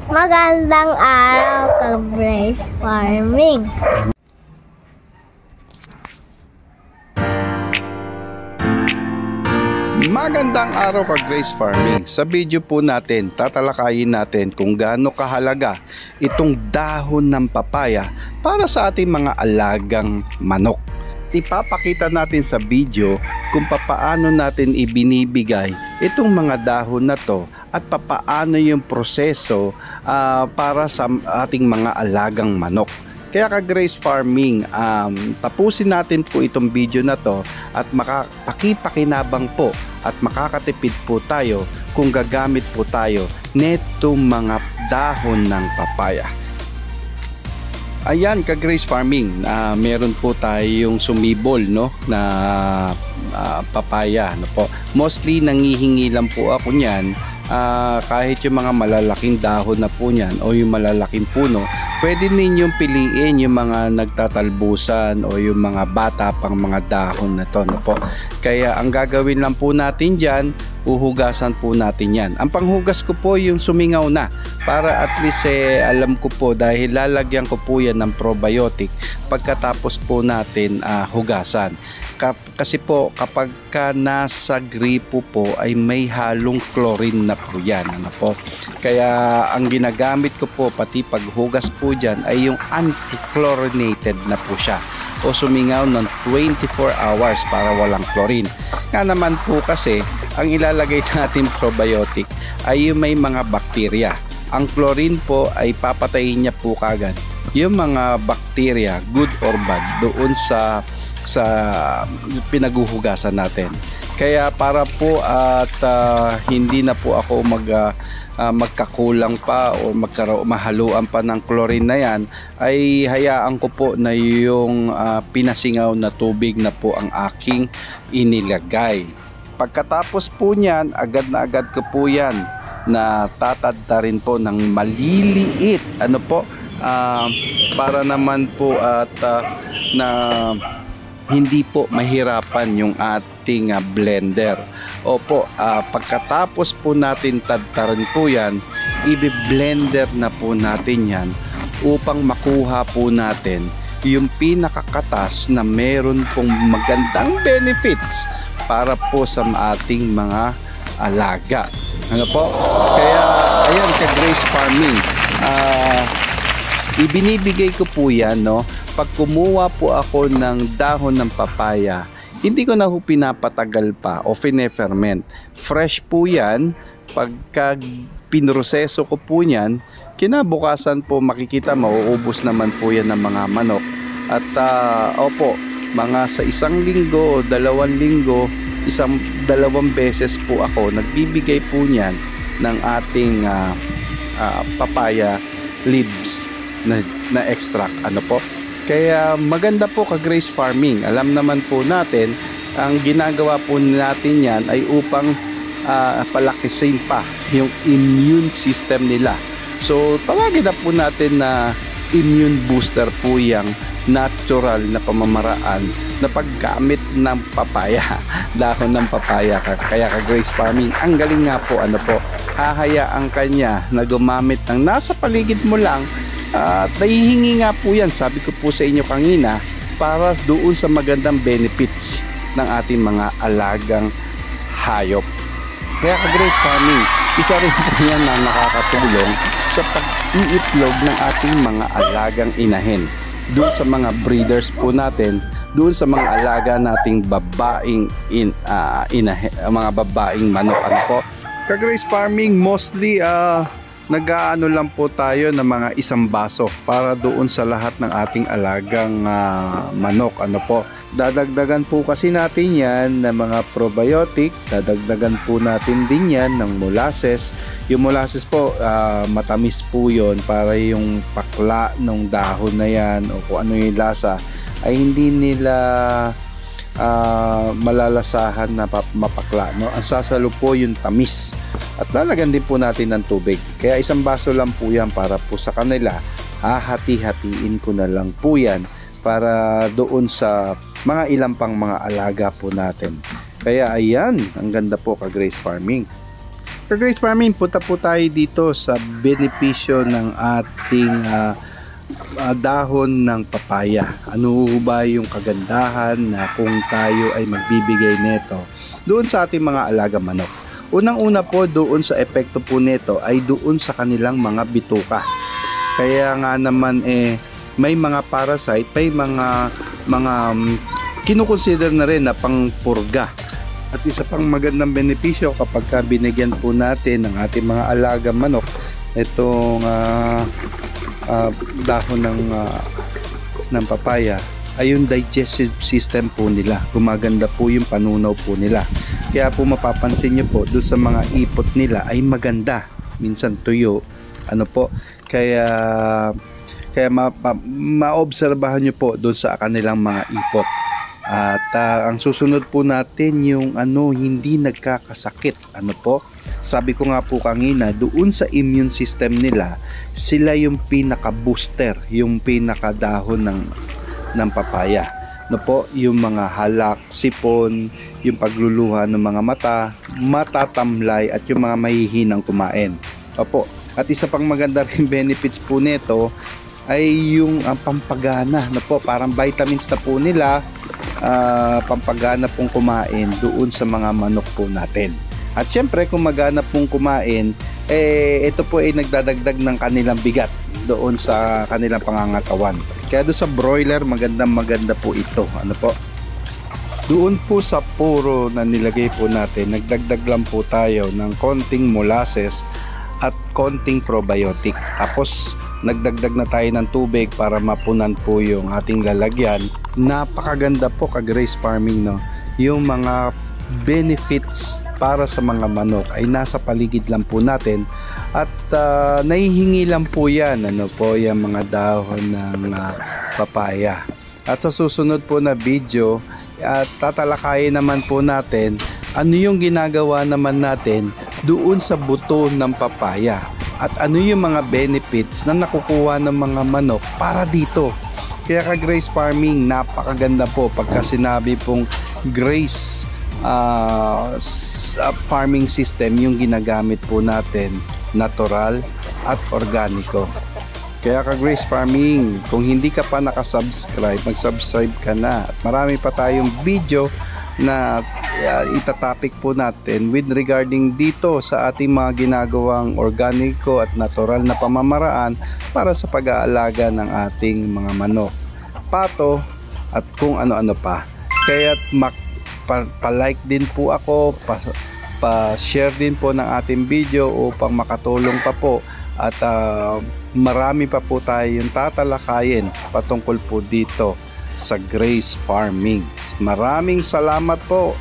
Magandang araw ka-Grace Farming. Magandang araw ka-Grace Farming. Sa video po natin, tatalakayin natin kung gaano kahalaga itong dahon ng papaya para sa ating mga alagang manok. Ipapakita natin sa video kung papaano natin ibinibigay itong mga dahon na to at papaano yung proseso para sa ating mga alagang manok. Kaya ka-Grace Farming, tapusin natin po itong video na to at makakapakinabang po at makakatipid po tayo kung gagamit po tayo netong mga dahon ng papaya. Ayan ka-Grace Farming, meron po tayong sumibol no na papaya no po. Mostly nangihingi lang po ako niyan kahit yung mga malalaking dahon na po niyan o yung malalaking puno. Pwede ninyong piliin yung mga nagtatalbusan o yung mga bata pang mga dahon na to no po. Kaya ang gagawin lang po natin diyan, uhugasan po natin yan. Ang panghugas ko po yung sumingaw na para at least alam ko po dahil lalagyan ko po yan ng probiotic pagkatapos po natin hugasan. Kasi po kapag nasa gripo po ay may halong chlorine na po yan ano po. Kaya ang ginagamit ko po pati paghugas po dyan ay yung anti-chlorinated na po siya o sumingaw ng 24 hours para walang chlorine. Nga naman po kasi ang ilalagay natin probiotic ay yung may mga bakterya. Ang chlorine po ay papatayin niya po kagad yung mga bakterya, good or bad, doon sa pinaguhugasan natin. Kaya para po at hindi na po ako magkakulang pa o mahaluan pa ng chlorine na yan, ay hayaan ko po na yung pinasingaw na tubig na po ang aking inilagay. Pagkatapos po niyan, agad na agad ko po yan na tatadta rin po ng maliliit ano po para naman po at na hindi po mahirapan yung ating blender. Opo, pagkatapos po natin tadtarin po yan, i-blender na po natin yan upang makuha po natin yung pinakakatas na meron pong magandang benefits para po sa ating mga alaga. Ano po? Kaya ayan ka-Grace Farming, ibinibigay ko po yan no. Pag kumuha po ako ng dahon ng papaya, hindi ko na po pinapatagal pa o fine-ferment. Fresh po yan. Pagka pinroseso ko po yan, kinabukasan po makikita mauubos naman po yan ng mga manok. At opo, mga sa 1 linggo o 2 linggo, 1-2 beses po ako nagbibigay po niyan ng ating papaya leaves na extract ano po. Kaya maganda po ka-Grace Farming. Alam naman po natin, ang ginagawa po natin yan ay upang palakisin pa yung immune system nila. So tawagin na po natin na immune booster po yung natural na pamamaraan na paggamit ng papaya, dahon ng papaya. Kaya ka-Grace Farming, ang galing nga po ano po, hahayaan kanya na gumamit ng nasa paligid mo lang. At nahihingi nga po yan, sabi ko po sa inyo kanina, para doon sa magandang benefits ng ating mga alagang hayop. Kaya ka-Grace Farming, isa rin po yan na nakakatulong sa pag-iitlog ng ating mga alagang inahin. Doon sa mga breeders po natin, doon sa mga alaga nating babaeng mga babaeng manok ano po. Ka-Grace Farming, mostly nag-aano lang po tayo ng mga 1 baso para doon sa lahat ng ating alagang manok ano po. Dadagdagan po kasi natin yan ng mga probiotic, dadagdagan po natin din yan ng molasses. Yung molasses po matamis po yon para yung pakla ng dahon na yan o kung ano yung lasa ay hindi nila malalasahan na mapakla no? Ang sasalo po yung tamis. At lalagyan din po natin ng tubig. Kaya 1 baso lang po yan para po sa kanila. Hahati-hatiin ko na lang po yan para doon sa mga ilang pang mga alaga po natin. Kaya ayan, ang ganda po ka-Grace Farming. Ka-Grace Farming, punta po tayo dito sa benepisyo ng ating dahon ng papaya. Ano ba yung kagandahan na kung tayo ay magbibigay nito doon sa ating mga alaga manok? Unang-una po doon sa epekto po nito ay doon sa kanilang mga bituka. Kaya nga naman may mga parasite, may mga kinukonsider na rin na pangpurga. At isa pang magandang benepisyo kapag binigyan po natin ng ating mga alaga manok itong dahon ng papaya ay yung digestive system po nila. Gumaganda po yung panunaw po nila. Kaya po mapapansin nyo po doon sa mga ipot nila ay maganda. Minsan tuyo. Ano po? Kaya maobserbahan nyo po doon sa kanilang mga ipot. At ang susunod po natin yung hindi nagkakasakit. Ano po? Sabi ko nga po kanina, doon sa immune system nila, sila yung pinaka-booster, yung pinakadahon ng papaya. No po, yung mga halak, sipon, yung pagluluha ng mga mata, matatamlay at yung mga mahihinang kumain. Opo. At isa pang maganda rin benefits po nito ay yung pampagana. No po, parang vitamins na po nila, pampagana pong kumain doon sa mga manok po natin. At syempre kung magana pong kumain, ito po ay nagdadagdag ng kanilang bigat doon sa kanilang pangangatawan. Kaya doon sa broiler, maganda po ito. Ano po? Doon po sa puro na nilagay po natin, nagdagdag lang po tayo ng konting molasses at konting probiotic. Tapos nagdagdag na tayo ng tubig para mapunan po yung ating lalagyan. Napakaganda po Ka-Grace Farming, no? Yung mga benefits para sa mga manok ay nasa paligid lang po natin at nahihingi lang po yan, yung mga dahon ng papaya. At sa susunod po na video at tatalakayin naman po natin ano yung ginagawa naman natin doon sa buto ng papaya. At ano yung mga benefits na nakukuha ng mga manok para dito. Kaya Ka-Grace Farming, napakaganda po pagka sinabi pong Grace farming system yung ginagamit po natin, natural at organiko. Kaya Ka-Grace Farming, kung hindi ka pa nakasubscribe, mag-subscribe ka na. At marami pa tayong video na itatopic po natin with regarding dito sa ating mga ginagawang organiko at natural na pamamaraan para sa pag-aalaga ng ating mga manok, pato at kung ano-ano pa. Kaya pa-like din po ako, pa-share din po ng ating video upang makatulong pa po at marami pa po tayong tatalakayin patungkol po dito sa Grace Farming. Maraming salamat po.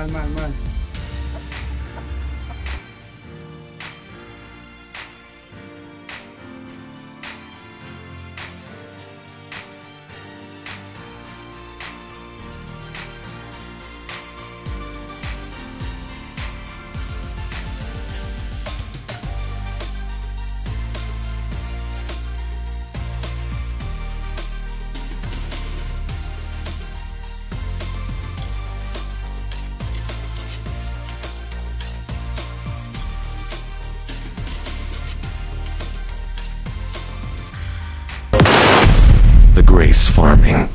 Man. the Grace Farming.